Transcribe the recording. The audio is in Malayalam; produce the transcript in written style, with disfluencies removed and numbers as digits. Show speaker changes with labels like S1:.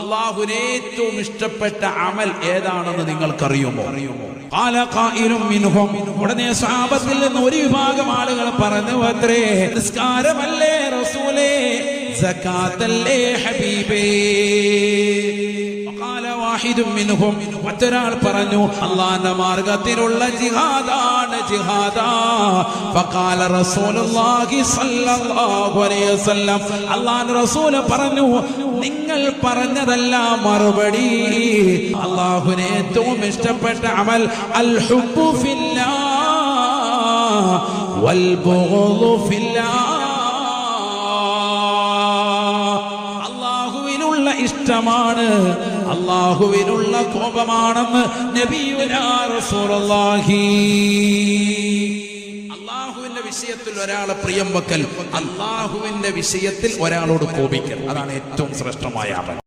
S1: അല്ലാഹുവിന് ഏറ്റവും ഇഷ്ടപ്പെട്ട അമൽ ഏതാണെന്ന് നിങ്ങൾക്കറിയുമോ? ഖാല ഖായിലും മിൻഹും, ഉടനെ സ്വഹാബത്തിൽ നിന്ന് ഒരു വിഭാഗം ആളുകൾ പറഞ്ഞു അത്രേ, നിസ്കാരമല്ലേ റസൂലേ, സകാത്തല്ലേ ഹബീബേ. മറ്റൊരാൾ പറഞ്ഞു, അല്ലാഹുവിന്റെ മാർഗത്തിലുള്ള ജിഹാദാണ് ജിഹാദാ. ഫഖാല റസൂലുള്ളാഹി സ്വല്ലല്ലാഹു അലൈഹി വസല്ലം, അല്ലാഹുവിന്റെ റസൂൽ പറഞ്ഞു, നിങ്ങൾ പറഞ്ഞതല്ല മറുപടി. അല്ലാഹുവിന് ഏറ്റവും ഇഷ്ടപ്പെട്ട അമൽ അൽ ഹുബ്ബു ഫില്ലാഹ് വൽ ബുഗ്ദു ഫില്ലാഹ്. അല്ലാഹുവിനുള്ള ഇഷ്ടമാണ്, അല്ലാഹുവിനുള്ള കോപമാണെന്ന് നബിയുനാ റസൂലുള്ളാഹി. അല്ലാഹുവിന്റെ വിഷയത്തിൽ ഒരാളെ പ്രിയം വെക്കൽ, അല്ലാഹുവിന്റെ വിഷയത്തിൽ ഒരാളോട് കോപിക്കൽ, അതാണ് ഏറ്റവും ശ്രേഷ്ഠമായ അമൽ.